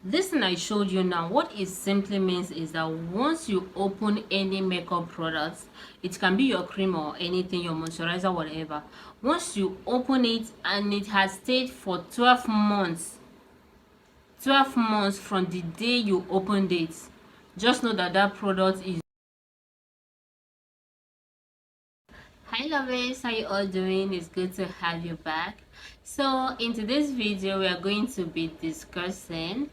This thing I showed you now, what it simply means is that once you open any makeup products, it can be your cream or anything, your moisturizer, whatever. Once you open it and it has stayed for 12 months, 12 months from the day you opened it, just know that that product is. Hi lovers, how you all doing? It's good to have you back. So in today's video we are going to be discussing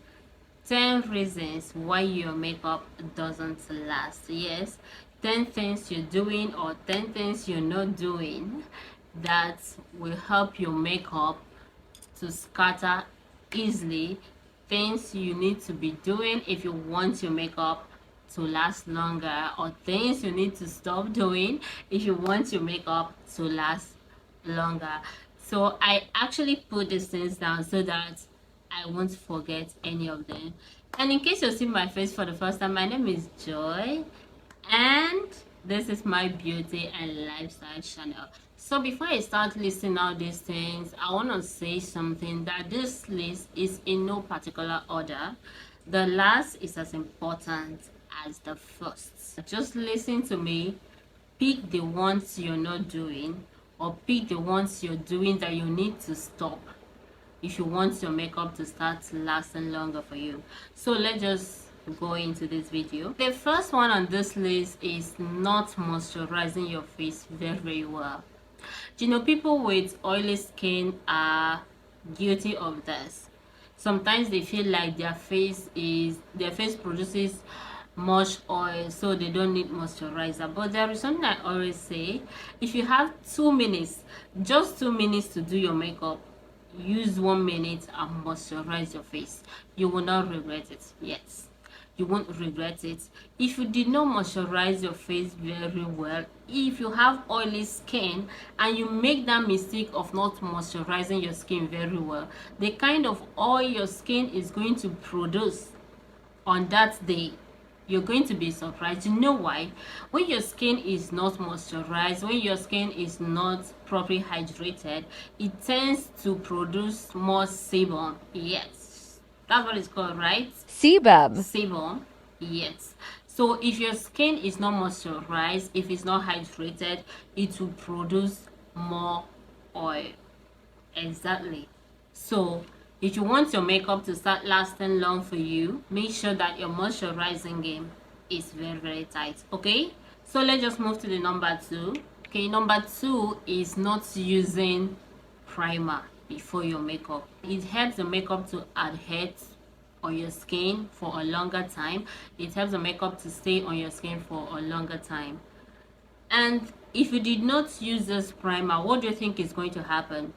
10 reasons why your makeup doesn't last. Yes, 10 things you're doing or 10 things you're not doing that will help your makeup to scatter easily. Things you need to be doing if you want your makeup to last longer, or things you need to stop doing if you want your makeup to last longer. So I actually put these things down so that I won't forget any of them. And in case you're seeing my face for the first time, my name is Joy and this is my beauty and lifestyle channel. So before I start listing out these things, I want to say something, that this list is in no particular order. The last is as important as the first. Just listen to me, pick the ones you're not doing, or pick the ones you're doing that you need to stop if you want your makeup to start lasting longer for you. So let's just go into this video. The first one on this list is not moisturizing your face very well. You know, people with oily skin are guilty of this. Sometimes they feel like their face produces much oil, so they don't need moisturizer. But there is something I always say: if you have 2 minutes, just 2 minutes to do your makeup, use 1 minute and moisturize your face. You will not regret it. Yes, you won't regret it. If you did not moisturize your face very well, if you have oily skin and you make that mistake of not moisturizing your skin very well, the kind of oil your skin is going to produce on that day, you're going to be surprised. You know why? When your skin is not moisturized, when your skin is not properly hydrated, it tends to produce more sebum. Yes, that's what it's called, right? Sebum. Yes. So if your skin is not moisturized, if it's not hydrated, it will produce more oil. Exactly. So if you want your makeup to start lasting long for you, make sure that your moisturizing game is very tight. Okay, so let's just move to the number 2. Okay, number 2 is not using primer before your makeup. It helps the makeup to adhere on your skin for a longer time. It helps the makeup to stay on your skin for a longer time. And if you did not use this primer, what do you think is going to happen?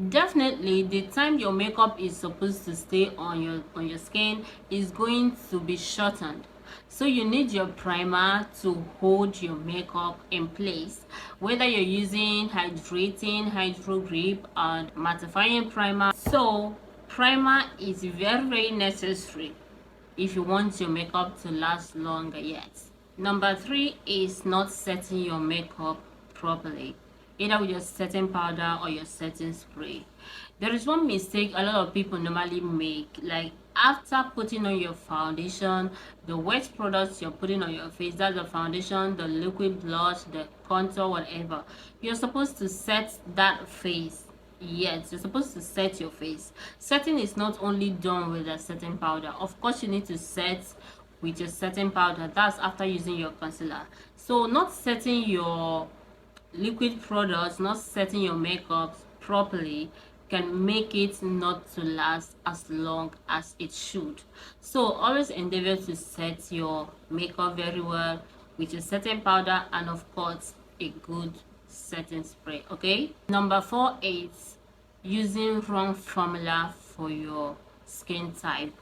Definitely the time your makeup is supposed to stay on your skin is going to be shortened. So you need your primer to hold your makeup in place, whether you're using hydrating, hydro grip, and mattifying primer. So primer is very necessary if you want your makeup to last longer. Yet number 3 is not setting your makeup properly, either with your setting powder or your setting spray. There is one mistake a lot of people normally make, like after putting on your foundation, the wet products you're putting on your face, that's the foundation, the liquid blush, the contour, whatever, you're supposed to set that face. Yes, you're supposed to set your face. Setting is not only done with a setting powder. Of course, you need to set with your setting powder. That's after using your concealer. So not setting your liquid products, not setting your makeup properly, can make it not to last as long as it should. So always endeavor to set your makeup very well with your setting powder and of course a good setting spray. Okay, number 4 is using wrong formula for your skin type.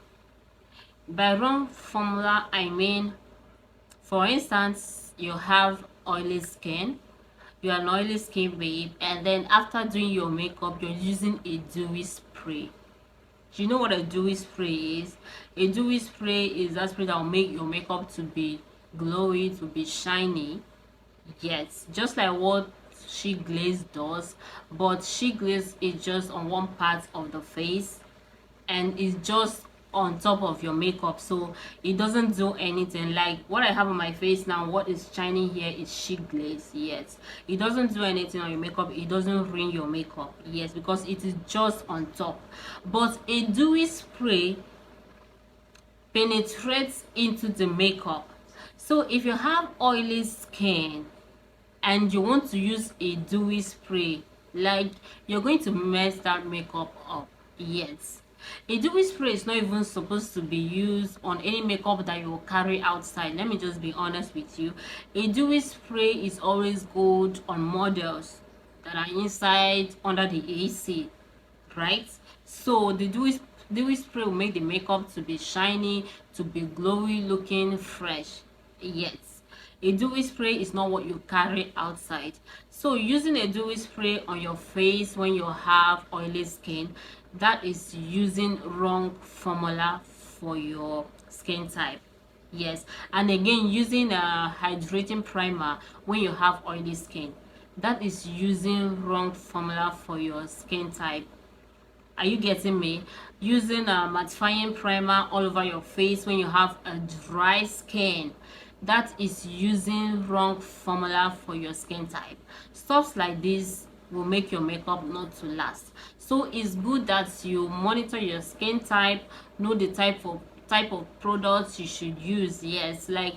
By wrong formula I mean, for instance, you have oily skin, you're an oily skin babe, and then after doing your makeup you're using a dewy spray. Do you know what a dewy spray is? A dewy spray is that spray that will make your makeup to be glowy, to be shiny. Yes, just like what Sheet Glaze does, but Sheet Glaze is just on one part of the face and it's just on top of your makeup, so it doesn't do anything. Like what I have on my face now, what is shining here is sheet glaze. Yes, it doesn't do anything on your makeup, it doesn't ruin your makeup. Yes, because it is just on top. But a dewy spray penetrates into the makeup. So if you have oily skin and you want to use a dewy spray, like, you're going to mess that makeup up. Yes, a dewy spray is not even supposed to be used on any makeup that you will carry outside. Let me just be honest with you. A dewy spray is always good on models that are inside under the AC, right? So the dewy spray will make the makeup to be shiny, to be glowy looking, fresh. Yes, a dewy spray is not what you carry outside. So using a dewy spray on your face when you have oily skin, that is using wrong formula for your skin type. Yes, and again, using a hydrating primer when you have oily skin, that is using wrong formula for your skin type. Are you getting me? Using a mattifying primer all over your face when you have a dry skin, that is using wrong formula for your skin type. Stuff like this will make your makeup not to last. So it's good that you monitor your skin type, know the type of products you should use. Yes, like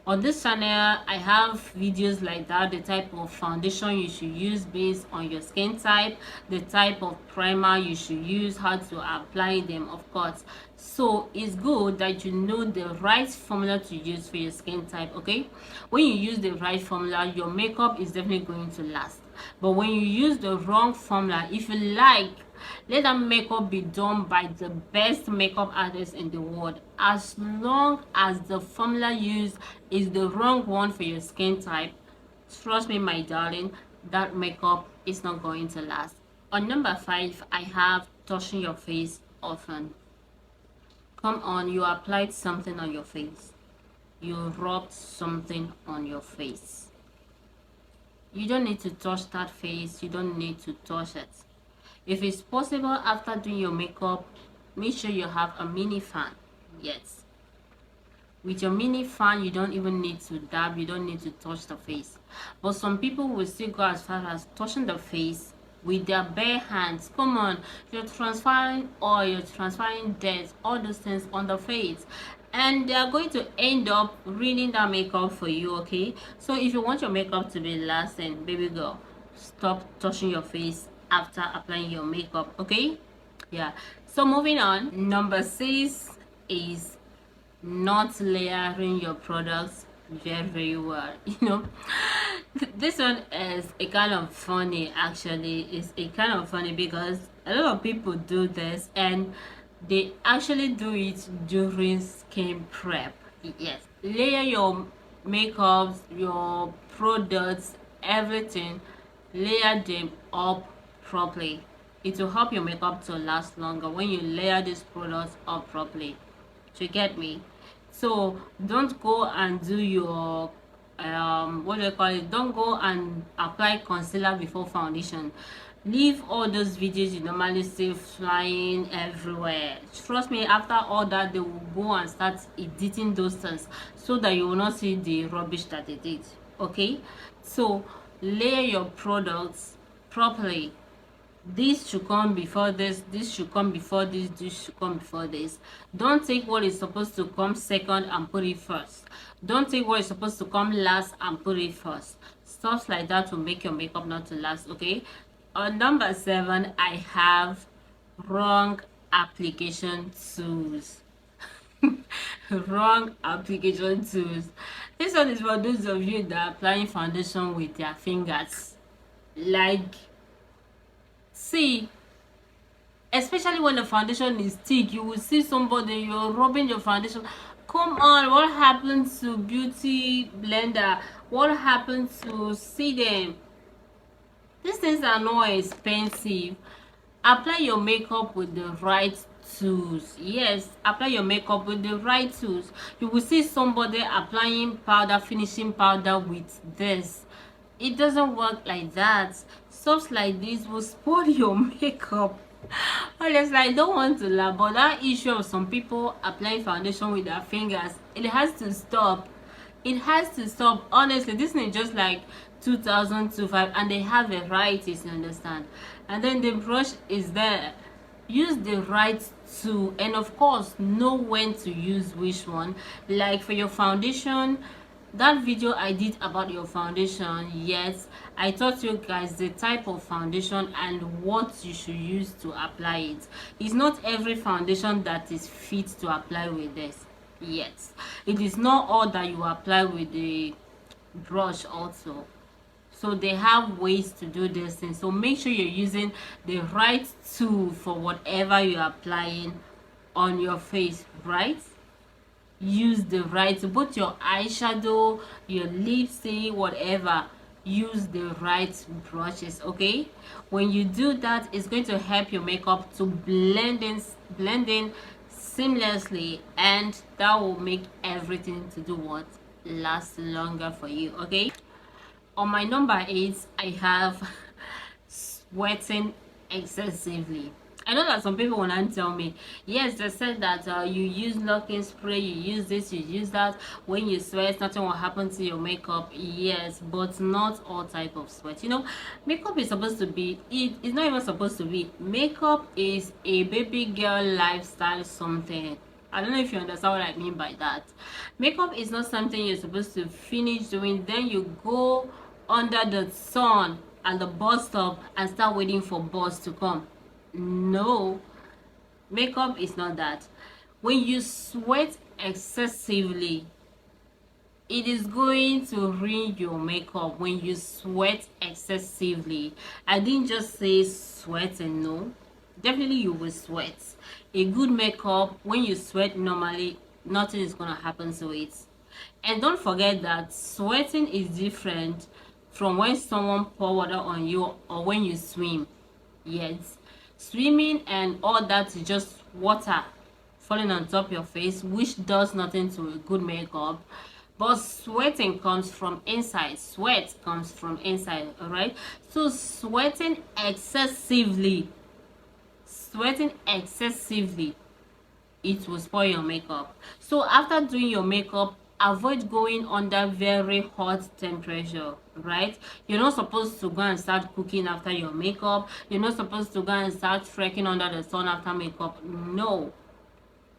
on this channel I have videos like that, the type of foundation you should use based on your skin type, the type of primer you should use, how to apply them, of course. So it's good that you know the right formula to use for your skin type. Okay, when you use the right formula, your makeup is definitely going to last. But when you use the wrong formula, if you like, let that makeup be done by the best makeup artist in the world. As long as the formula used is the wrong one for your skin type, trust me, my darling, that makeup is not going to last. On number 5, I have touching your face often. Come on, you applied something on your face. You rubbed something on your face. You don't need to touch that face. You don't need to touch it. If it's possible, after doing your makeup, make sure you have a mini fan. Yes, with your mini fan, you don't even need to dab, you don't need to touch the face. But some people will still go as far as touching the face with their bare hands. Come on, you're transferring oil, you're transferring dirt, all those things on the face, and they are going to end up ruining that makeup for you. Okay, so if you want your makeup to be lasting, baby girl, stop touching your face after applying your makeup. Okay, yeah. So moving on, number 6 is not layering your products very well. You know, this one is a kind of funny. Actually, it's a kind of funny because a lot of people do this and they actually do it during skin prep. Yes, layer your makeups, your products, everything, layer them up properly. It will help your makeup to last longer when you layer these products up properly. Do you get me? So don't go and do your what do you call it, don't go and apply concealer before foundation. Leave all those videos you normally see flying everywhere. Trust me, after all that, they will go and start editing those things so that you will not see the rubbish that they did. Okay, so layer your products properly. This should come before this, this should come before this, this should come before this. Don't take what is supposed to come second and put it first. Don't take what is supposed to come last and put it first. Stuff like that will make your makeup not to last. Okay, on number 7, I have wrong application tools. Wrong application tools. This one is for those of you that are applying foundation with their fingers. Like, see, especially when the foundation is thick, you will see somebody, you're rubbing your foundation. Come on, what happened to beauty blender? What happened to see them? These things are not expensive. Apply your makeup with the right tools. Yes, apply your makeup with the right tools. You will see somebody applying powder, finishing powder with this. It doesn't work like that. Stuff like this will spoil your makeup. Honestly, I don't want to laugh, but that issue of some people applying foundation with their fingers, it has to stop. It has to stop. Honestly, this is just like 2005, and they have varieties, you understand? And then the brush is there. Use the right tool, and of course know when to use which one. Like for your foundation, that video I did about your foundation, yes, I taught you guys the type of foundation and what you should use to apply it. It's not every foundation that is fit to apply with this. Yes, it is not all that you apply with the brush also. So they have ways to do this thing, so make sure you're using the right tool for whatever you're applying on your face, right? Use the right, both your eyeshadow, your lipstick, whatever, use the right brushes. Okay, when you do that, it's going to help your makeup to blend in seamlessly, and that will make everything to do what, last longer for you. Okay, on my number 8, I have sweating excessively. I know that some people will not tell me, yes, they said that you use locking spray, you use this, you use that. When you sweat, nothing will happen to your makeup. Yes, but not all type of sweat. You know, makeup is supposed to be, it's not even supposed to be. Makeup is a baby girl lifestyle something. I don't know if you understand what I mean by that. Makeup is not something you're supposed to finish doing, then you go under the sun at the bus stop and start waiting for bus to come. No, makeup is not that. When you sweat excessively, it is going to ruin your makeup. When you sweat excessively, I didn't just say sweat, and no, definitely you will sweat. A good makeup, when you sweat normally, nothing is gonna happen to it. And don't forget that sweating is different from when someone pour water on you or when you swim. Yes, swimming and all that is just water falling on top of your face, which does nothing to a good makeup. But sweating comes from inside. Sweat comes from inside. All right, so sweating excessively, it will spoil your makeup. So after doing your makeup, avoid going under very hot temperature, right? You're not supposed to go and start cooking after your makeup. You're not supposed to go and start trekking under the sun after makeup. No,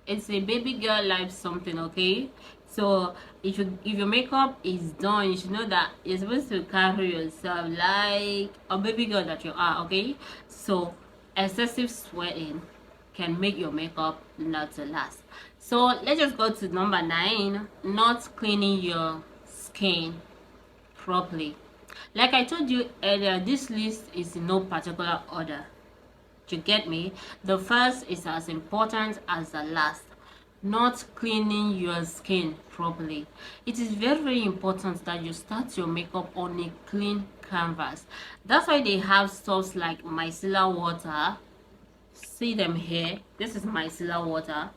it's a baby girl life something. Okay, so if your makeup is done, you should know that you're supposed to carry yourself like a baby girl that you are. Okay, so excessive sweating can make your makeup not to last. So let's just go to number 9, not cleaning your skin properly. Like I told you earlier, this list is in no particular order. You get me? The first is as important as the last. Not cleaning your skin properly. It is very, very important that you start your makeup on a clean canvas. That's why they have stuff like micellar water. See them here. This is micellar water.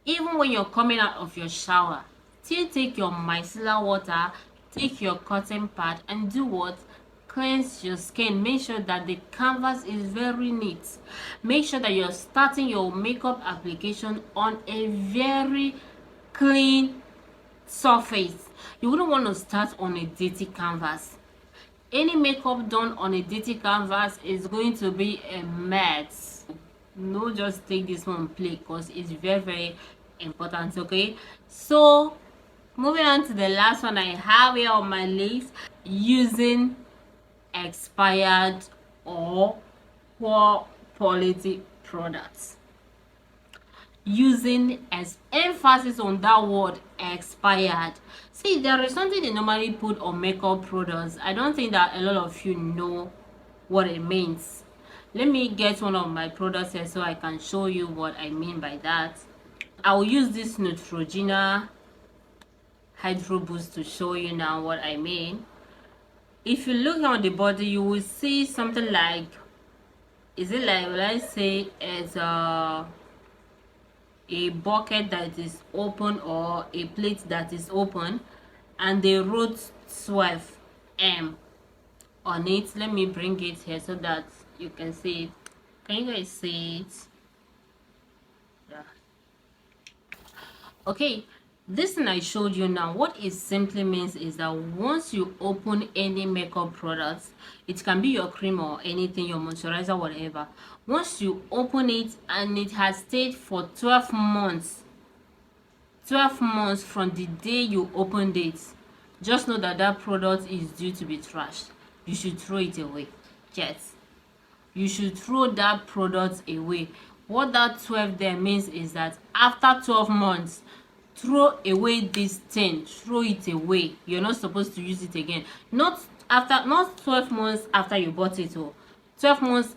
Even when you're coming out of your shower, still take your micellar water, take your cotton pad, and do what? Cleanse your skin. Make sure that the canvas is very neat. Make sure that you're starting your makeup application on a very clean surface. You wouldn't want to start on a dirty canvas. Any makeup done on a dirty canvas is going to be a mess. No, just take this one play, because it's very, very important. Okay, so moving on to the last one I have here on my list, using expired or poor quality products. Using as emphasis on that word, expired. See, there is something they normally put on makeup products. I don't think that a lot of you know what it means. Let me get one of my products here so I can show you what I mean by that. I will use this Neutrogena Hydro Boost to show you now what I mean. If you look on the body, you will see something like, is it like, will I say it's a bucket that is open or a plate that is open, and they wrote 12M on it. Let me bring it here so that you can see it. Can you guys see it? Yeah. Okay, this thing I showed you now, what it simply means is that once you open any makeup products, it can be your cream or anything, your moisturizer, whatever. Once you open it and it has stayed for 12 months, 12 months from the day you opened it, just know that that product is due to be trashed. You should throw it away. Yes, you should throw that product away. What that 12 there means is that after 12 months, throw away this thing, throw it away. You're not supposed to use it again. Not 12 months after you bought it, or 12 months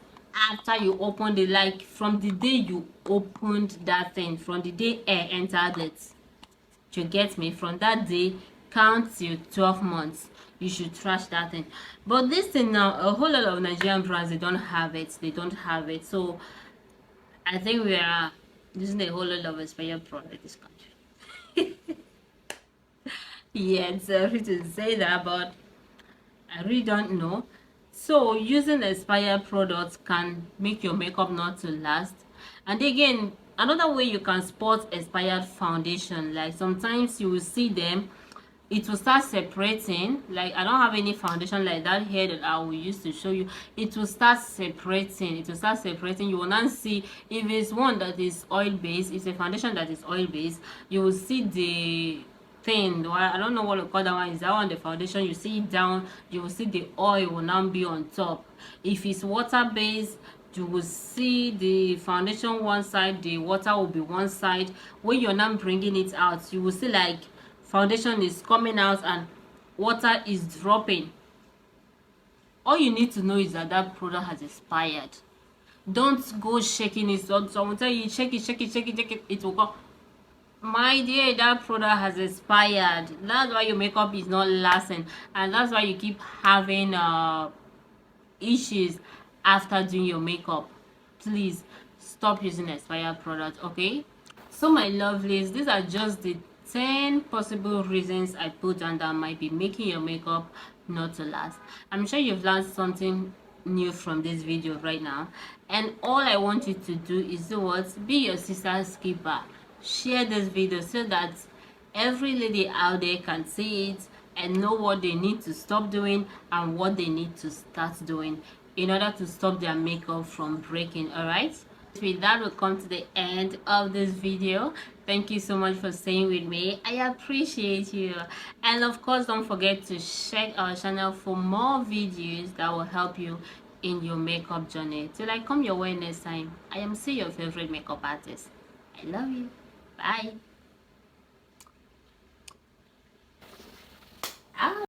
after you opened it, like from the day you opened that thing, from the day air entered it. You get me? From that day count till 12 months, you should trash that thing. But this thing now, a whole lot of Nigerian brands, they don't have it. So I think we are using a whole lot of expired product in this country. Yeah, it's sorry to say that, but I really don't know. So using expired products can make your makeup not to last. And again, another way you can spot expired foundation, like sometimes you will see them, it will start separating. Like I don't have any foundation like that here that I will use to show you. It will start separating. You will not see if it's one that is oil based, it's a foundation that is oil based, you will see the thing, or I don't know what to call that one, is that one the foundation, you see it down, you will see the oil will now be on top. If it's water based, you will see the foundation one side, the water will be one side. When you're not bringing it out, you will see like foundation is coming out and water is dropping. All you need to know is that that product has expired. Don't go shaking it. Someone tell you shake it, it will come. My dear, that product has expired. That's why your makeup is not lasting, and that's why you keep having issues after doing your makeup. Please stop using expired products, okay? So my lovelies, these are just the 10 possible reasons I put down that might be making your makeup not to last. I'm sure you've learned something new from this video right now, and all I want you to do is do what? Be your sister's keeper. Share this video so that every lady out there can see it and know what they need to stop doing and what they need to start doing in order to stop their makeup from breaking. All right, with that, we'll come to the end of this video. Thank you so much for staying with me. I appreciate you, and of course don't forget to check our channel for more videos that will help you in your makeup journey. Till I come your way next time, I am still your favorite makeup artist. I love you. Bye.